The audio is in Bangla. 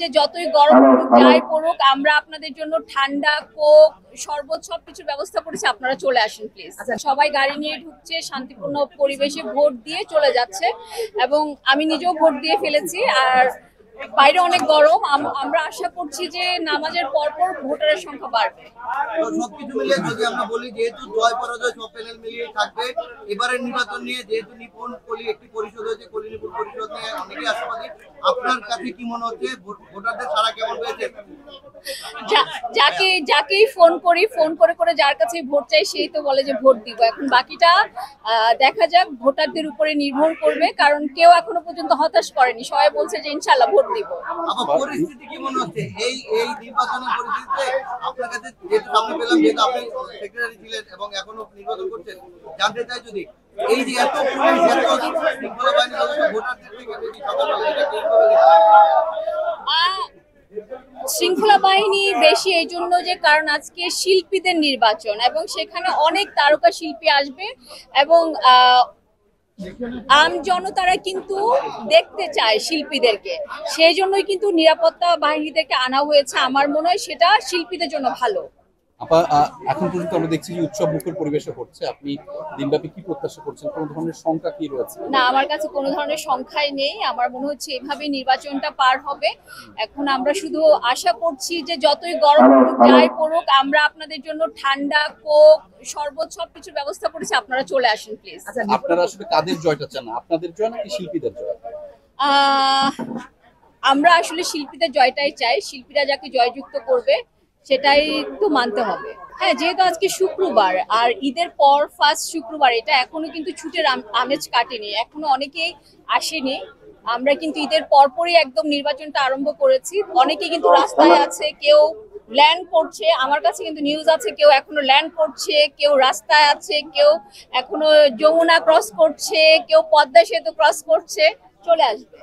যে যতই গরম পড়ুক যাই পড়ুক আমরা আপনাদের জন্য ঠান্ডা কোক শরবত সবকিছুর ব্যবস্থা করেছি, আপনারা চলে আসুন প্লিজ। সবাই গাড়ি নিয়ে ঢুকছে, শান্তিপূর্ণ পরিবেশে ভোট দিয়ে চলে যাচ্ছে এবং আমি নিজেও ভোট দিয়ে ফেলেছি। আর বাইরে অনেক গরম, আমরা আশা করছি যে নামাজের পরপর ভোটারের সংখ্যা বাড়বে। সবকিছু মিলিয়ে যদি আমরা বলি, যেহেতু জয় পরাজয় সব প্যানেল মিলিয়ে থাকবে, এবারের নির্বাচন নিয়ে যেহেতু নিপুণ কলি একটি পরিষদ হয়েছে, কলি নিপুণ পরিষদ নিয়ে অনেকে আশাবাদী। আপনার কাছে কি মনে হচ্ছে, ভোটারদের সাড়া কেমন হয়েছে? যাকেই ফোন করে যার কাছে ভোট চাই সেই তো বলে যে ভোট দিব। এখন বাকিটা দেখা যাক, ভোটারদের উপরে নির্ভর করবে, কারণ কেউ এখনো পর্যন্ত হতাশ করেনি, সবাই বলছে যে ইনশাআল্লাহ ভোট দিব। আমার পরিস্থিতি কি মনে হচ্ছে এই এই নির্বাচনের পরিস্থিতিতে? আপনার কাছে যেহেতু সামনে পেলাম, যেহেতু আপনি সেক্রেটারি ছিলেন এবং এখনো নির্বাচন করছেন, জানতে চাই যদি এই যে এত পুলিশ, এত শৃঙ্খলা বাহিনী ভোটারদের থেকে বেশি সচেতন, এটা কিভাবে দেখছেন? শৃঙ্খলা বাহিনী বেশি এই জন্য যে কারণ আজকে শিল্পীদের নির্বাচন এবং সেখানে অনেক তারকা শিল্পী আসবে এবং আম জনতারা কিন্তু দেখতে চায় শিল্পীদেরকে, সেই জন্যই কিন্তু নিরাপত্তা বাহিনীদেরকে আনা হয়েছে। আমার মনে হয় সেটা শিল্পীদের জন্য ভালো। আপা, এখন পর্যন্ত আমরা দেখছি যে উৎসব মুখর পরিবেশে হচ্ছে, আপনি দিনব্যাপী কি প্রত্যাশা করছেন? কোন ধরনের সংখ্যা কি রয়েছে? না, আমার কাছে কোনো ধরনের সংখ্যাই নেই। আমার মনে হচ্ছে এভাবে নির্বাচনটা পার হবে। এখন আমরা শুধু আশা করছি যে যতই গরম পড়ুক যাই পড়ুক আমরা আপনাদের জন্য ঠান্ডা কোক শরবত সবকিছুর ব্যবস্থা করেছি, আপনারা চলে আসুন প্লিজ। আপনারা আসলে কাদের জয়টা চান, আপনাদের জয় নাকি শিল্পীদের জয়? আমরা আসলে শিল্পীদের জয়টাই চাই। শিল্পীরা যাকে জয়যুক্ত করবে সেটাই তো মানতে হবে। হ্যাঁ, যেহেতু আজকে শুক্রবার আর ঈদের পর ফার্স্ট শুক্রবার, এটা এখনো কিন্তু ছুটির আমেজ কাটেনি, এখনো অনেকেই আসেনি। আমরা কিন্তু ঈদের পরপরই একদম নির্বাচনটা আরম্ভ করেছি। অনেকে কিন্তু রাস্তায় আছে, কেউ ল্যান্ড করছে, আমার কাছে কিন্তু নিউজ আছে কেউ এখনো ল্যান্ড করছে, কেউ রাস্তায় আছে, কেউ এখনো যমুনা ক্রস করছে, কেউ পদ্মা সেতু ক্রস করছে। চলে আসবে।